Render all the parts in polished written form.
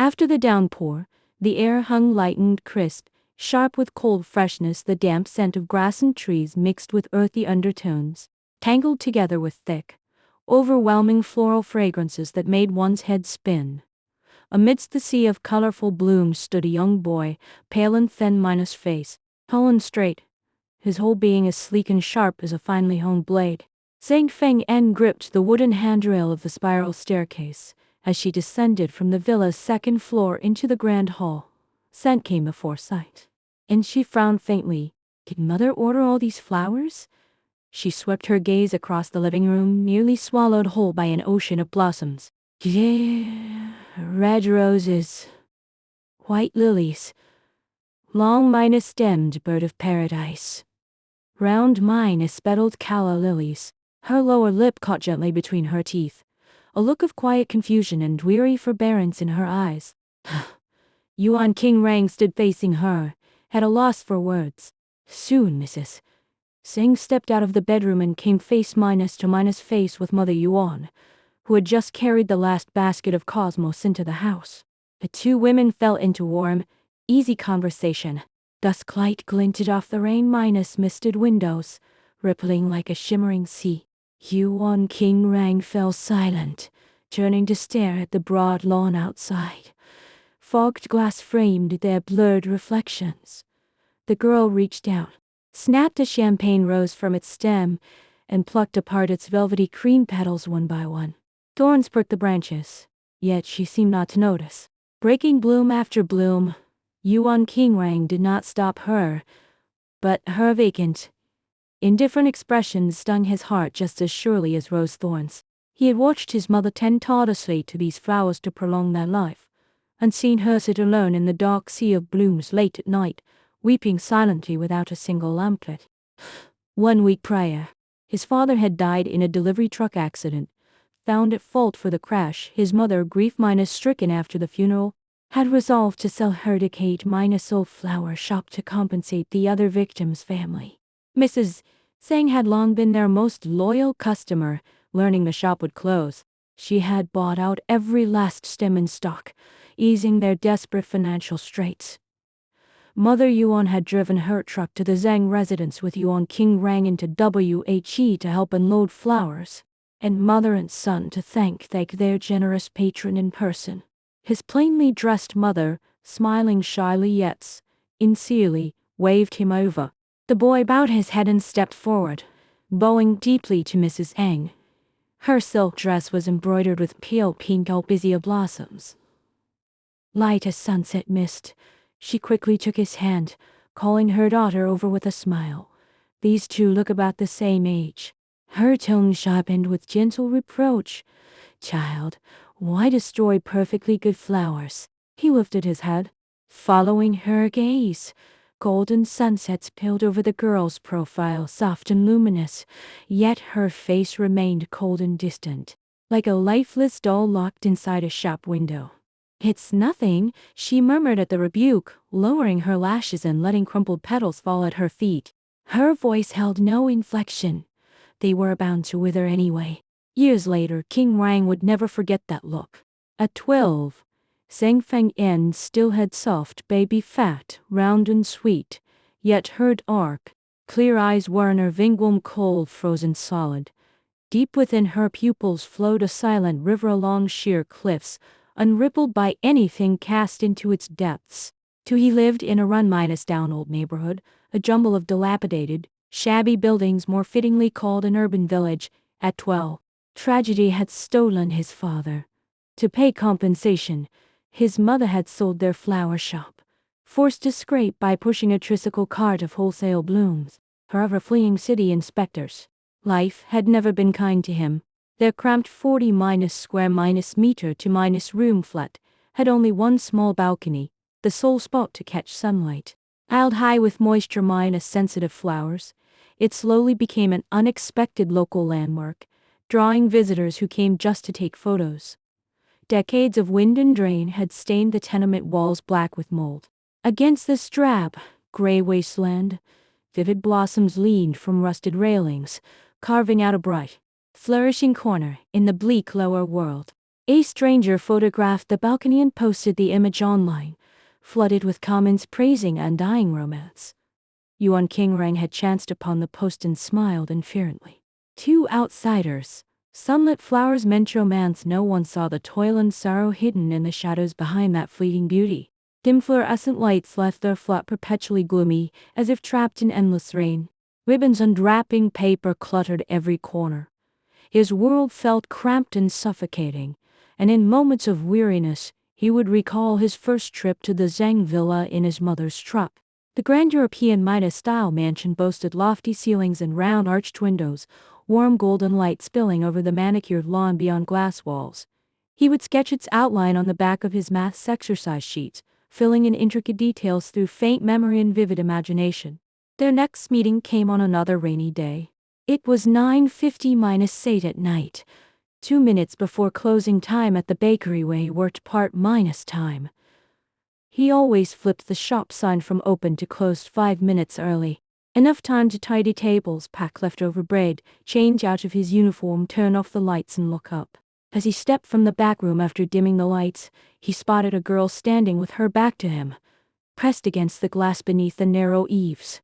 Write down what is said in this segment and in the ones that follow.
After the downpour, the air hung light and crisp, sharp with cold freshness. The damp scent of grass and trees mixed with earthy undertones, tangled together with thick, overwhelming floral fragrances that made one's head spin. Amidst the sea of colorful blooms stood a young boy, pale and thin, minus face, tall and straight, his whole being as sleek and sharp as a finely honed blade. Zhang Feng-en gripped the wooden handrail of the spiral staircase as she descended from the villa's second floor into the grand hall. Scent came before sight, and she frowned faintly. Did Mother order all these flowers? She swept her gaze across the living room, nearly swallowed whole by an ocean of blossoms. Yeah, red roses, white lilies, long minus-stemmed bird of paradise, round minus-petaled calla lilies. Her lower lip caught gently between her teeth, a look of quiet confusion and weary forbearance in her eyes. Yuan King Rang stood facing her, at a loss for words. Soon, Mrs. Singh stepped out of the bedroom and came face to face with Mother Yuan, who had just carried the last basket of cosmos into the house. The two women fell into warm, easy conversation. Dusk light glinted off the rain-misted windows, rippling like a shimmering sea. Yuan King Rang fell silent, turning to stare at the broad lawn outside. Fogged glass framed their blurred reflections. The girl reached out, snapped a champagne rose from its stem, and plucked apart its velvety cream petals one by one. Thorns pricked the branches, yet she seemed not to notice. Breaking bloom after bloom, Yuan King Rang did not stop her, but her vacant, indifferent expressions stung his heart just as surely as rose thorns. He had watched his mother tend tirelessly to these flowers to prolong their life, and seen her sit alone in the dark sea of blooms late at night, weeping silently without a single lamplit. 1 week prior, his father had died in a delivery truck accident. Found at fault for the crash, his mother, grief-stricken after the funeral, had resolved to sell her decayed-old flower shop to compensate the other victim's family. Mrs. Zhang had long been their most loyal customer. Learning the shop would close, she had bought out every last stem in stock, easing their desperate financial straits. Mother Yuan had driven her truck to the Zhang residence with Yuan King Rang into WHE to help unload flowers, and mother and son to thank their generous patron in person. His plainly dressed mother, smiling shyly yet sincerely, waved him over. The boy bowed his head and stepped forward, bowing deeply to Mrs. Zhang. Her silk dress was embroidered with pale pink albizia blossoms, light as sunset mist. She quickly took his hand, calling her daughter over with a smile. These two look about the same age. Her tone sharpened with gentle reproach. Child, why destroy perfectly good flowers? He lifted his head, following her gaze. Golden sunsets spilled over the girl's profile, soft and luminous, yet her face remained cold and distant, like a lifeless doll locked inside a shop window. It's nothing, she murmured at the rebuke, lowering her lashes and letting crumpled petals fall at her feet. Her voice held no inflection. They were bound to wither anyway. Years later, King Rang would never forget that look. At 12, Zhang Feng-en still had soft baby fat, round and sweet, yet her dark, clear eyes were in her vingwom cold frozen solid. Deep within her pupils flowed a silent river along sheer cliffs, unrippled by anything cast into its depths. He lived in a run-down old neighborhood, a jumble of dilapidated, shabby buildings more fittingly called an urban village. At 12, tragedy had stolen his father. To pay compensation, his mother had sold their flower shop, forced to scrape by pushing a tricycle cart of wholesale blooms. However, fleeing city inspectors, life had never been kind to him. Their cramped 40-square-meter-to-room flat had only one small balcony, the sole spot to catch sunlight. Piled high with moisture-sensitive flowers, it slowly became an unexpected local landmark, drawing visitors who came just to take photos. Decades of wind and rain had stained the tenement walls black with mold. Against this drab, gray wasteland, vivid blossoms leaned from rusted railings, carving out a bright, flourishing corner in the bleak lower world. A stranger photographed the balcony and posted the image online, flooded with comments praising undying romance. Yuan Qingrang had chanced upon the post and smiled indifferently. Two outsiders. Sunlit flowers meant romance. No one saw the toil and sorrow hidden in the shadows behind that fleeting beauty. Dim fluorescent lights left their flat perpetually gloomy, as if trapped in endless rain. Ribbons unwrapping paper cluttered every corner. His world felt cramped and suffocating, and in moments of weariness, he would recall his first trip to the Zhang villa in his mother's truck. The grand European Midas-style mansion boasted lofty ceilings and round arched windows, warm golden light spilling over the manicured lawn beyond glass walls. He would sketch its outline on the back of his maths exercise sheets, filling in intricate details through faint memory and vivid imagination. Their next meeting came on another rainy day. It was 9:50-8 at night, 2 minutes before closing time at the bakery where he worked part-minus time. He always flipped the shop sign from open to closed 5 minutes early. Enough time to tidy tables, pack leftover bread, change out of his uniform, turn off the lights and look up. As he stepped from the back room after dimming the lights, he spotted a girl standing with her back to him, pressed against the glass beneath the narrow eaves.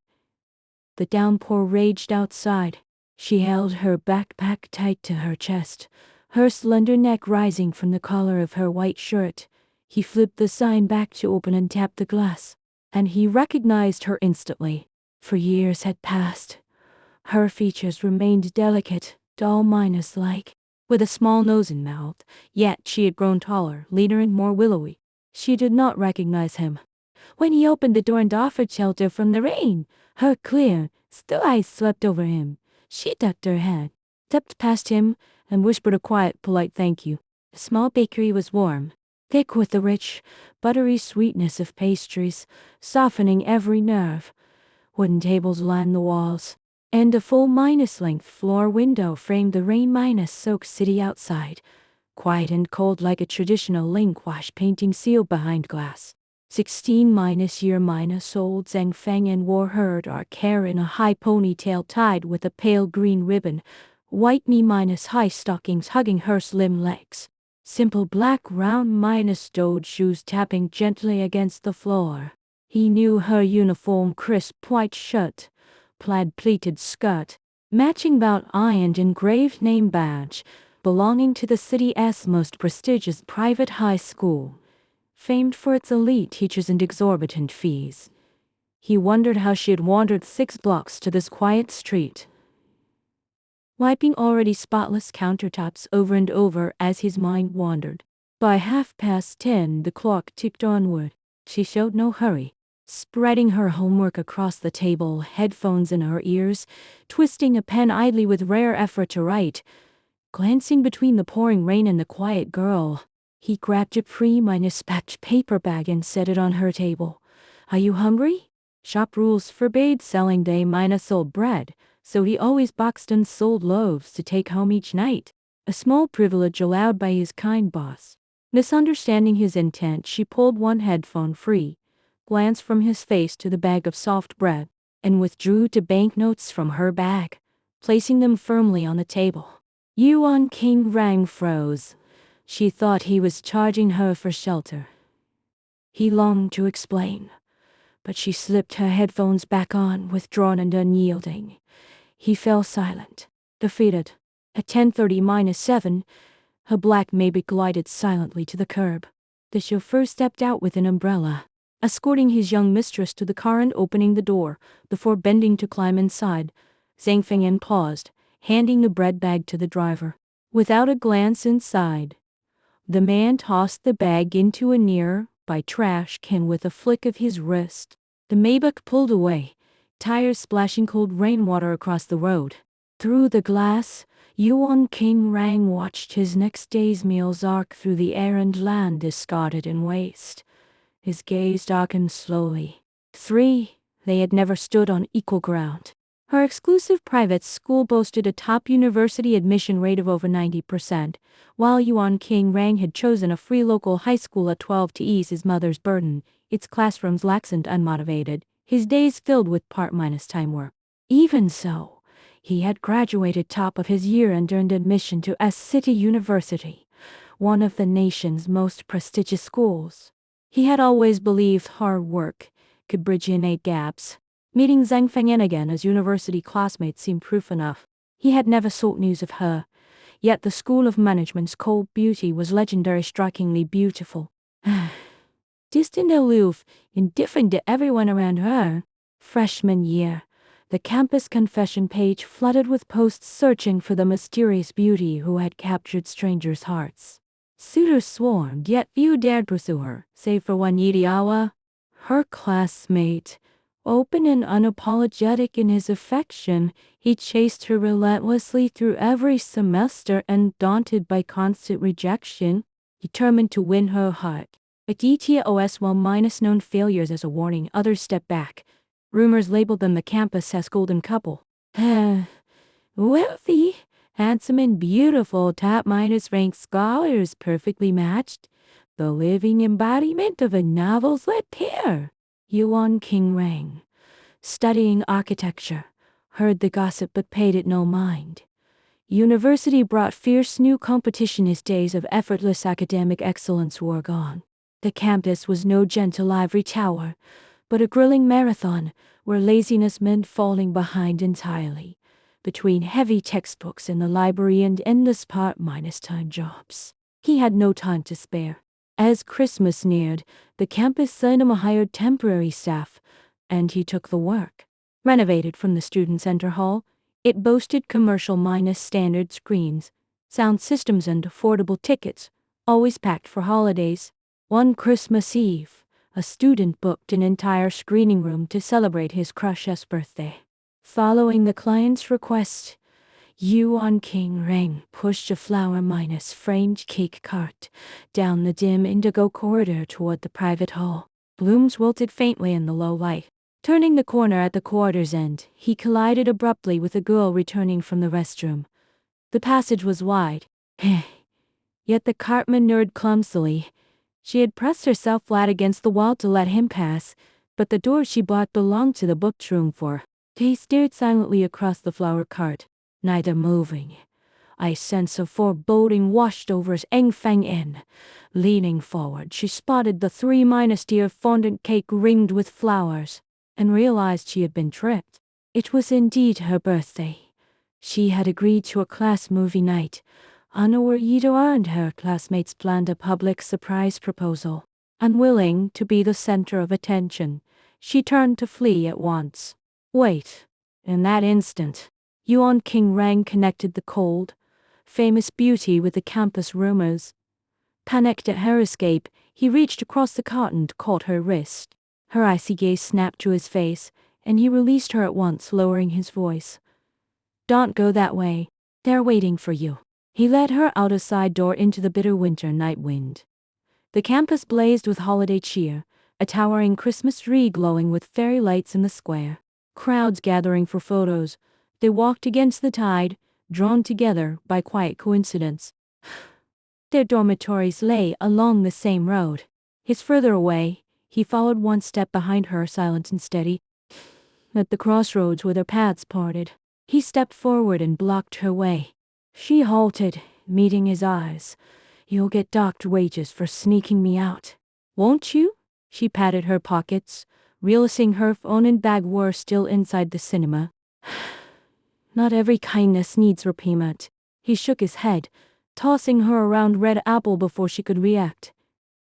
The downpour raged outside. She held her backpack tight to her chest, her slender neck rising from the collar of her white shirt. He flipped the sign back to open and tapped the glass, and he recognized her instantly. For years had passed. Her features remained delicate, doll-like, with a small nose and mouth, yet she had grown taller, leaner and more willowy. She did not recognize him. When he opened the door and offered shelter from the rain, her clear, still eyes swept over him. She ducked her head, stepped past him, and whispered a quiet, polite thank you. The small bakery was warm, thick with the rich, buttery sweetness of pastries, softening every nerve. Wooden tables lined the walls, and a full -length floor window framed the rain-soaked city outside, quiet and cold like a traditional linguage painting sealed behind glass. 16-year-old Zhang Fengyan wore her dark hair in a high ponytail tied with a pale green ribbon, white knee-high stockings hugging her slim legs. Simple black round-toed shoes tapping gently against the floor. He knew her uniform, crisp white shirt, plaid pleated skirt, matching belt ironed engraved name badge, belonging to the city's most prestigious private high school, famed for its elite teachers and exorbitant fees. He wondered how she had wandered 6 blocks to this quiet street, wiping already spotless countertops over and over as his mind wandered. By 10:30 the clock ticked onward. She showed no hurry, spreading her homework across the table, headphones in her ears, twisting a pen idly with rare effort to write. Glancing between the pouring rain and the quiet girl, he grabbed a pre-packed paper bag and set it on her table. Are you hungry? Shop rules forbade selling day-sold bread, so he always boxed unsold loaves to take home each night, a small privilege allowed by his kind boss. Misunderstanding his intent, she pulled one headphone free, glanced from his face to the bag of soft bread, and withdrew to banknotes from her bag, placing them firmly on the table. Yuan Qingrang froze. She thought he was charging her for shelter. He longed to explain, but she slipped her headphones back on, withdrawn and unyielding. He fell silent, defeated. At 10:30-7, her black Maybach glided silently to the curb. The chauffeur stepped out with an umbrella, escorting his young mistress to the car and opening the door. Before bending to climb inside, Zhang Fengyan paused, handing the bread bag to the driver. Without a glance inside, the man tossed the bag into a nearby trash can with a flick of his wrist. The Maybach pulled away, tires splashing cold rainwater across the road. Through the glass, Yuan Qingrang watched his next day's meals arc through the air and land discarded in waste. His gaze darkened slowly. They had never stood on equal ground. Her exclusive private school boasted a top university admission rate of over 90%, while Yuan Qingrang had chosen a free local high school at 12 to ease his mother's burden, its classrooms lax and unmotivated, his days filled with part-time work. Even so, he had graduated top of his year and earned admission to S City University, one of the nation's most prestigious schools. He had always believed hard work could bridge innate gaps. Meeting Zhang Fengyan again as university classmates seemed proof enough. He had never sought news of her, yet the School of Management's cold beauty was legendary, strikingly beautiful. Distant, aloof, indifferent to everyone around her. Freshman year, the campus confession page flooded with posts searching for the mysterious beauty who had captured strangers' hearts. Suitors swarmed, yet few dared pursue her, save for one Yidiawa, her classmate. Open and unapologetic in his affection, he chased her relentlessly through every semester, and daunted by constant rejection, determined to win her heart. At ETOS, while minus known failures as a warning, others stepped back. Rumors labeled them the campus's golden couple. Wealthy, handsome and beautiful, top-minus ranked scholars, perfectly matched. The living embodiment of a novel's-lit pair. Yuan King Rang, studying architecture, heard the gossip but paid it no mind. University brought fierce new competition. His days of effortless academic excellence were gone. The campus was no gentle ivory tower, but a grilling marathon where laziness meant falling behind entirely, between heavy textbooks in the library and endless part-time jobs. He had no time to spare. As Christmas neared, the campus cinema hired temporary staff, and he took the work. Renovated from the student center hall, it boasted commercial-standard screens, sound systems and affordable tickets, always packed for holidays. One Christmas Eve, a student booked an entire screening room to celebrate his crush's birthday. Following the client's request, Yuan King Rang pushed a flower-framed cake cart down the dim indigo corridor toward the private hall. Blooms wilted faintly in the low light. Turning the corner at the quarter's end, he collided abruptly with a girl returning from the restroom. The passage was wide, yet the cart maneuvered clumsily. She had pressed herself flat against the wall to let him pass, but the door she bought belonged to the booked room for. They stared silently across the flower cart, neither moving. A sense of foreboding washed over Zhang Fengyan. Leaning forward, she spotted the 3-tier fondant cake ringed with flowers, and realized she had been tricked. It was indeed her birthday. She had agreed to a class movie night. Unaware Ida and her classmates planned a public surprise proposal. Unwilling to be the center of attention, she turned to flee at once. Wait. In that instant, Yuan King Rang connected the cold, famous beauty with the campus rumors. Panicked at her escape, he reached across the cart and caught her wrist. Her icy gaze snapped to his face, and he released her at once, lowering his voice. Don't go that way. They're waiting for you. He led her out a side door into the bitter winter night wind. The campus blazed with holiday cheer, a towering Christmas tree glowing with fairy lights in the square. Crowds gathering for photos. They walked against the tide, drawn together by quiet coincidence. Their dormitories lay along the same road. His further away, he followed one step behind her, silent and steady. At the crossroads where their paths parted, he stepped forward and blocked her way. She halted, meeting his eyes. You'll get docked wages for sneaking me out. Won't you? She patted her pockets, realizing her phone and bag were still inside the cinema. Not every kindness needs repayment. He shook his head, tossing her a round red apple before she could react.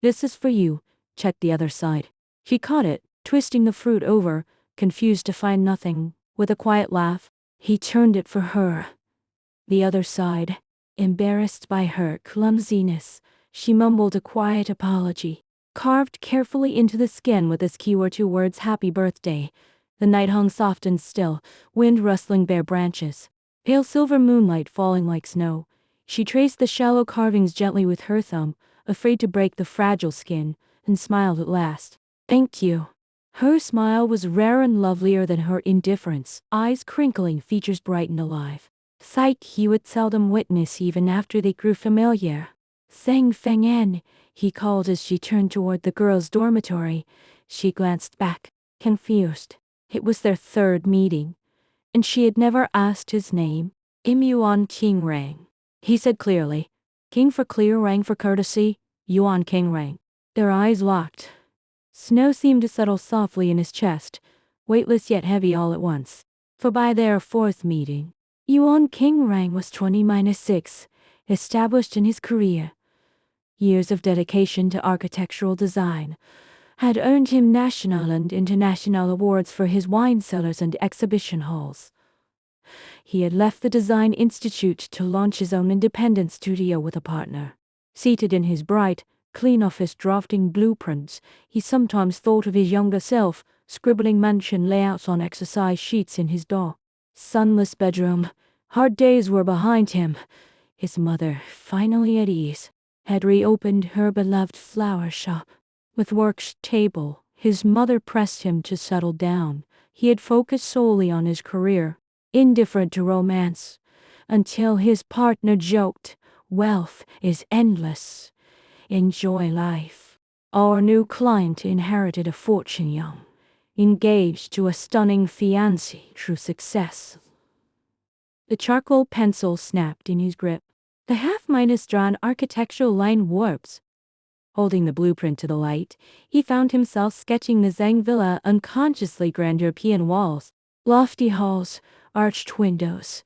This is for you. Check the other side. She caught it, twisting the fruit over, confused to find nothing. With a quiet laugh, he turned it for her. The other side. Embarrassed by her clumsiness, she mumbled a quiet apology. Carved carefully into the skin with his key were 2 words, Happy Birthday. The night hung soft and still, wind rustling bare branches. Pale silver moonlight falling like snow. She traced the shallow carvings gently with her thumb, afraid to break the fragile skin, and smiled at last. Thank you. Her smile was rarer and lovelier than her indifference, eyes crinkling, features bright and alive. Sight he would seldom witness even after they grew familiar. Zhang Fengyan, he called as she turned toward the girls' dormitory. She glanced back, confused. It was their 3rd meeting, and she had never asked his name. Yuan King Rang, he said clearly. King for clear, rang for courtesy, Yuan King rang. Their eyes locked. Snow seemed to settle softly in his chest, weightless yet heavy all at once. For by their fourth meeting, Yuan King Rang was 20-6, established in his career. Years of dedication to architectural design had earned him national and international awards for his wine cellars and exhibition halls. He had left the Design Institute to launch his own independent studio with a partner. Seated in his bright, clean office drafting blueprints, he sometimes thought of his younger self, scribbling mansion layouts on exercise sheets in his sunless bedroom. Hard days were behind him. His mother, finally at ease, had reopened her beloved flower shop. With work's table, his mother pressed him to settle down. He had focused solely on his career, indifferent to romance, until his partner joked, "Wealth is endless. Enjoy life." Our new client inherited a fortune young, engaged to a stunning fiancée through success. The charcoal pencil snapped in his grip. The half-drawn architectural line warps. Holding the blueprint to the light, he found himself sketching the Zhang Villa unconsciously grand European walls, lofty halls, arched windows,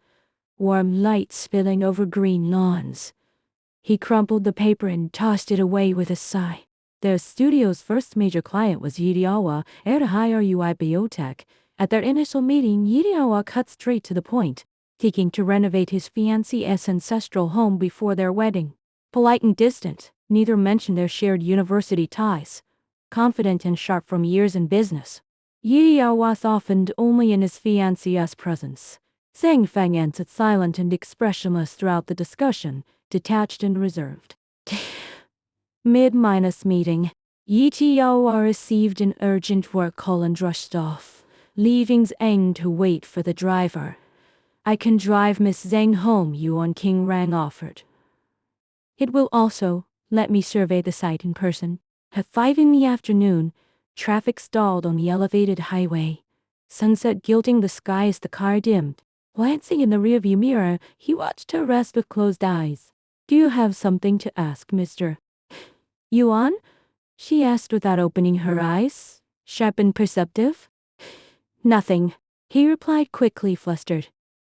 warm light spilling over green lawns. He crumpled the paper and tossed it away with a sigh. Their studio's first major client was Yidiawa, heir to Hirui Biotech. At their initial meeting, Yidiawa cut straight to the point, seeking to renovate his fiancée's ancestral home before their wedding. Polite and distant, neither mentioned their shared university ties. Confident and sharp from years in business, Yidiawa softened only in his fiancée's presence. Zhang Feng answered silent and expressionless throughout the discussion, detached and reserved. Mid-meeting, Yidiawa received an urgent work call and rushed off, leaving Zhang to wait for the driver. "I can drive Miss Zhang home," Yuan King Rang offered. "It will also let me survey the site in person." At 5 in the afternoon, traffic stalled on the elevated highway. Sunset gilding the sky as the car dimmed. Glancing in the rearview mirror, he watched her rest with closed eyes. "Do you have something to ask, Mr. Yuan?" she asked without opening her eyes, sharp and perceptive. "Nothing," he replied quickly, flustered.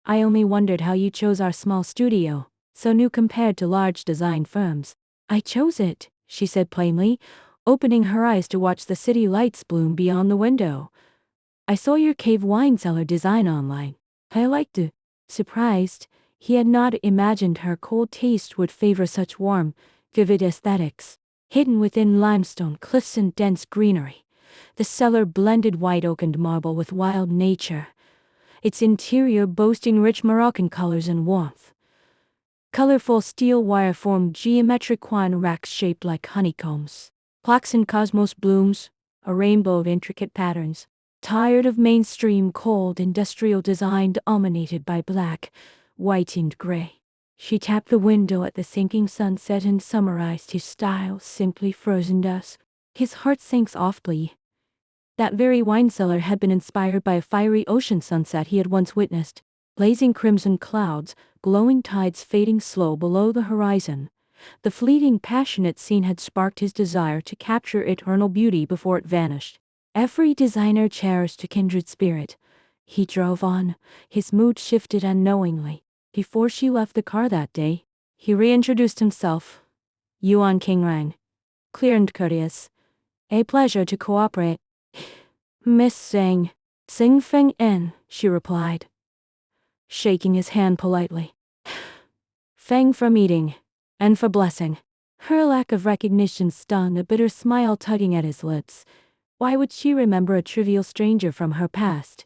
"I only wondered how you chose our small studio, so new compared to large design firms." "I chose it," she said plainly, opening her eyes to watch the city lights bloom beyond the window. "I saw your cave wine cellar design online. I liked it." Surprised, he had not imagined her cold taste would favor such warm, vivid aesthetics. Hidden within limestone cliffs and dense greenery, the cellar blended white oak and marble with wild nature, its interior boasting rich Moroccan colors and warmth. Colorful steel wire formed geometric wine racks shaped like honeycombs. Plaques and cosmos blooms, a rainbow of intricate patterns. Tired of mainstream cold industrial design dominated by black, white and gray, she tapped the window at the sinking sunset and summarized his style, simply frozen dusk. His heart sank softly. That very wine cellar had been inspired by a fiery ocean sunset he had once witnessed. Blazing crimson clouds, glowing tides fading slow below the horizon. The fleeting passionate scene had sparked his desire to capture eternal beauty before it vanished. Every designer cherished a kindred spirit. He drove on, his mood shifted unknowingly. Before she left the car that day, he reintroduced himself. "Yuan King Rang. Clear and courteous. A pleasure to cooperate." "Miss Zhang." "Xing Feng En," she replied, shaking his hand politely. "Feng for meeting, and for blessing." Her lack of recognition stung, a bitter smile tugging at his lips. Why would she remember a trivial stranger from her past?